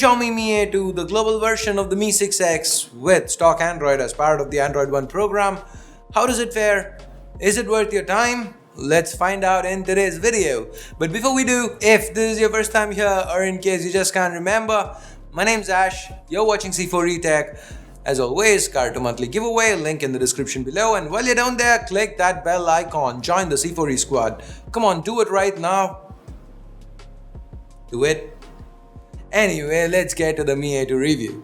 Xiaomi Mi A2, the global version of the Mi 6X with stock Android as part of the Android One program. How does it fare? Is it worth your time? Let's find out in today's video. But before we do, if this is your first time here or in case you just can't remember, my name's Ash, you're watching C4E Tech. As always, Car to Monthly giveaway, link in the description below, and while you're down there, click that bell icon, join the C4E squad. Come on, do it right now. Do it. Anyway, let's get to the Mi A2 review.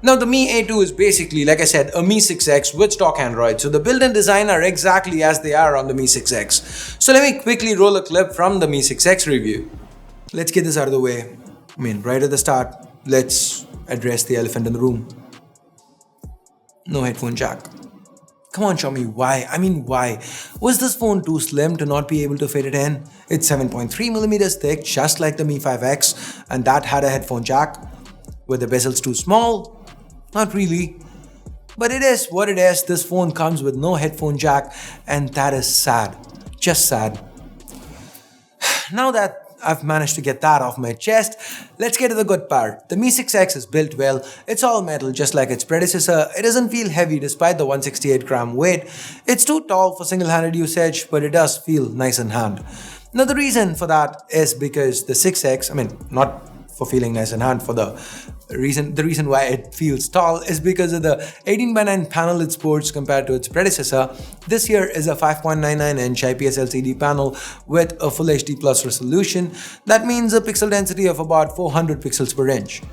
Now the Mi A2 is basically, like I said, a Mi 6X with stock Android, so the build and design are exactly as they are on the Mi 6X. So let me quickly roll a clip from the Mi 6X review. Let's get this out of the way. Right at the start, let's address the elephant in the room. No headphone jack. Come on Xiaomi, why? Why? Was this phone too slim to not be able to fit it in? It's 7.3mm thick, just like the Mi 5X, and that had a headphone jack. Were the bezels too small? Not really. But it is what it is. This phone comes with no headphone jack, and that is sad. Just sad. Now that I've managed to get that off my chest, let's get to the good part. The Mi 6X is built well. It's all metal just like its predecessor. It doesn't feel heavy despite the 168-gram weight. It's too tall for single-handed usage, but it does feel nice in hand. Now the reason for that is because the 6X, not for feeling nice in hand, for the reason why it feels tall is because of the 18:9 panel it sports compared to its predecessor. This here is a 5.99-inch IPS LCD panel with a Full HD Plus resolution. That means a pixel density of about 400 pixels per inch.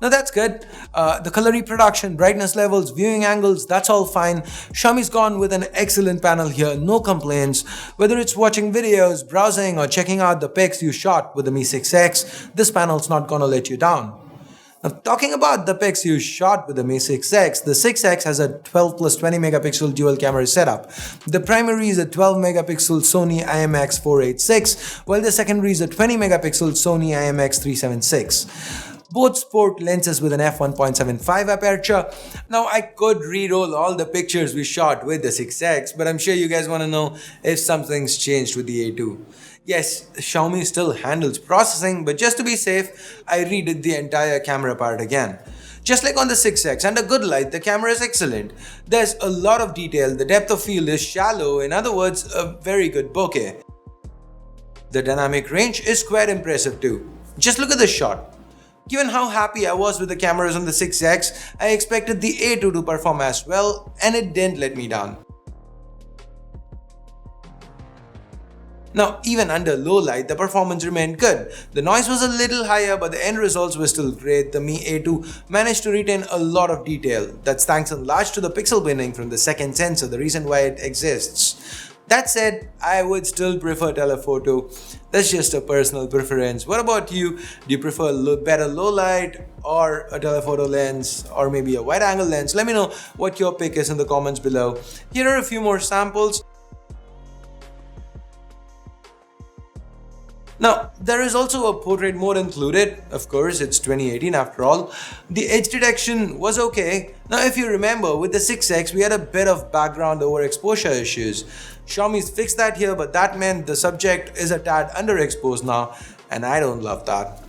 Now that's good. The color reproduction, brightness levels, viewing angles, that's all fine. Xiaomi's gone with an excellent panel here, no complaints. Whether it's watching videos, browsing, or checking out the pics you shot with the Mi 6X, this panel's not gonna let you down. Now talking about the pics you shot with the Mi 6X, the 6X has a 12 plus 20 megapixel dual camera setup. The primary is a 12 megapixel Sony IMX486, while the secondary is a 20 megapixel Sony IMX376. Both sport lenses with an f1.75 aperture. Now I could re-roll all the pictures we shot with the 6X, but I'm sure you guys want to know if something's changed with the A2. Yes, Xiaomi still handles processing, but just to be safe, I redid the entire camera part again. Just like on the 6X, under good light, the camera is excellent. There's a lot of detail, the depth of field is shallow, in other words, a very good bokeh. The dynamic range is quite impressive too. Just look at this shot. Given how happy I was with the cameras on the 6X, I expected the A2 to perform as well, and it didn't let me down. Now, even under low light, the performance remained good. The noise was a little higher, but the end results were still great. The Mi A2 managed to retain a lot of detail. That's thanks in large to the pixel binning from the second sensor, the reason why it exists. That said, I would still prefer telephoto. That's just a personal preference. What about you? Do you prefer better low light or a telephoto lens or maybe a wide angle lens? Let me know what your pick is in the comments below. Here are a few more samples. Now, there is also a portrait mode included. Of course, it's 2018 after all. The edge detection was okay. Now, if you remember, with the 6X, we had a bit of background overexposure issues. Xiaomi's fixed that here, but that meant the subject is a tad underexposed now, and I don't love that.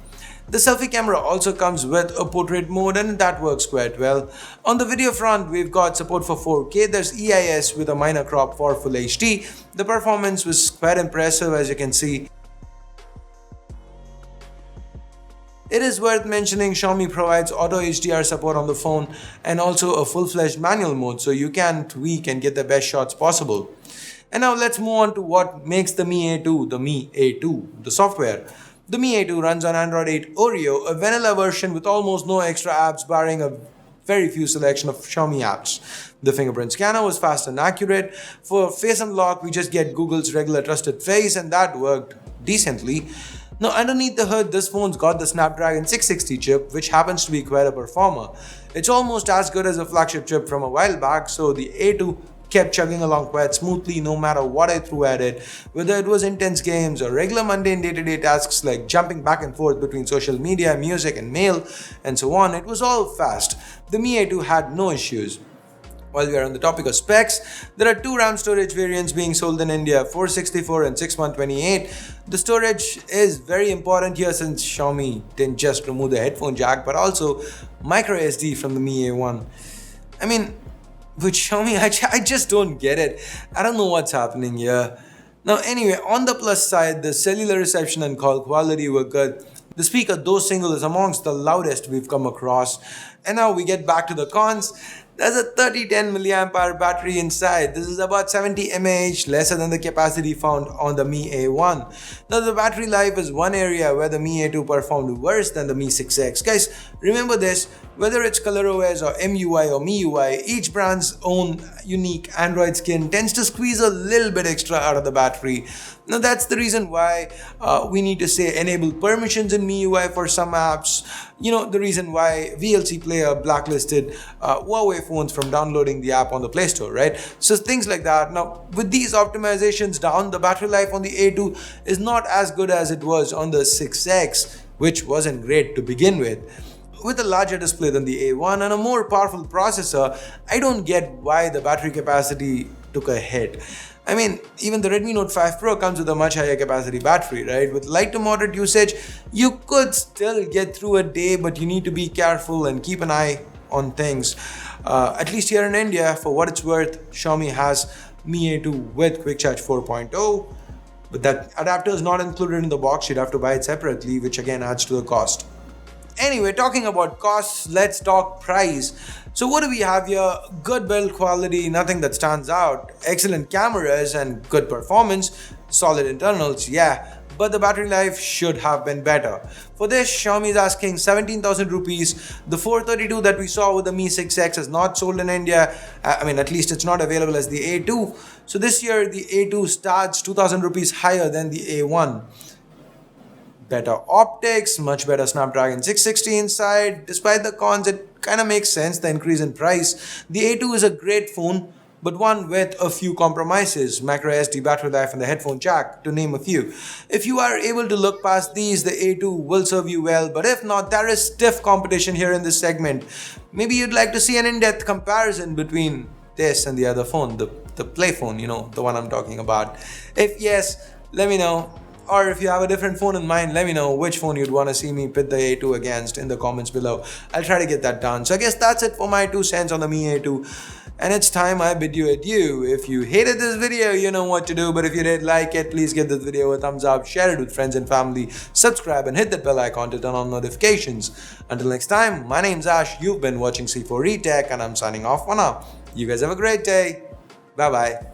The selfie camera also comes with a portrait mode, and that works quite well. On the video front, we've got support for 4K, there's EIS with a minor crop for Full HD. The performance was quite impressive, as you can see. It is worth mentioning Xiaomi provides auto HDR support on the phone and also a full-fledged manual mode, so you can tweak and get the best shots possible. And now let's move on to what makes the Mi A2 the Mi A2, the software. The Mi A2 runs on Android 8 Oreo, a vanilla version with almost no extra apps barring a very few selection of Xiaomi apps. The fingerprint scanner was fast and accurate. For face unlock, we just get Google's regular trusted face, and that worked decently. Now underneath the hood, this phone's got the Snapdragon 660 chip, which happens to be quite a performer. It's almost as good as a flagship chip from a while back, so the A2 kept chugging along quite smoothly no matter what I threw at it, whether it was intense games or regular mundane day-to-day tasks like jumping back and forth between social media, music and mail and so on. It was all fast. The Mi A2 had no issues. While we are on the topic of specs, there are two RAM storage variants being sold in India, 464 and 6128. The storage is very important here since Xiaomi didn't just remove the headphone jack but also micro SD from the Mi A1. I mean, with Xiaomi, I just don't get it. I don't know what's happening here. Now anyway, on the plus side, the cellular reception and call quality were good. The speaker, though single, is amongst the loudest we've come across. And now we get back to the cons. There's a 3010 mAh battery inside. This is about 70 mAh, lesser than the capacity found on the Mi A1. Now the battery life is one area where the Mi A2 performed worse than the Mi 6X. Guys, remember this, whether it's ColorOS or MUI or MIUI, each brand's own unique Android skin tends to squeeze a little bit extra out of the battery. Now that's the reason why we need to say enable permissions in MIUI for some apps. You know, the reason why VLC Player blacklisted Huawei phones from downloading the app on the Play Store, right? So things like that. Now, with these optimizations down, the battery life on the A2 is not as good as it was on the 6X, which wasn't great to begin with. With a larger display than the A1 and a more powerful processor, I don't get why the battery capacity took a hit. I mean, even the Redmi Note 5 Pro comes with a much higher capacity battery, right? With light to moderate usage, you could still get through a day, but you need to be careful and keep an eye on things. At least here in India, for what it's worth, Xiaomi has Mi A2 with Quick Charge 4.0, but that adapter is not included in the box. You'd have to buy it separately, which again adds to the cost. Anyway, talking about costs, let's talk price. So what do we have here? Good build quality, nothing that stands out. Excellent cameras and good performance. Solid internals, yeah. But the battery life should have been better. For this, Xiaomi is asking 17,000 rupees. The 432 that we saw with the Mi 6X is not sold in India. I mean, at least it's not available as the A2. So this year, the A2 starts 2,000 rupees higher than the A1. Better optics, much better Snapdragon 660 inside. Despite the cons, it kind of makes sense, the increase in price. The A2 is a great phone, but one with a few compromises, micro SD, battery life and the headphone jack, to name a few. If you are able to look past these, the A2 will serve you well, but if not, there is stiff competition here in this segment. Maybe you'd like to see an in-depth comparison between this and the other phone, the Play phone, you know, the one I'm talking about. If yes, let me know. Or if you have a different phone in mind, let me know which phone you'd want to see me pit the A2 against in the comments below. I'll try to get that done. So I guess that's it for my 2 cents on the Mi A2. And it's time I bid you adieu. If you hated this video, you know what to do. But if you did like it, please give this video a thumbs up, share it with friends and family, subscribe and hit that bell icon to turn on notifications. Until next time, my name's Ash. You've been watching C4E Tech and I'm signing off for now. You guys have a great day. Bye-bye.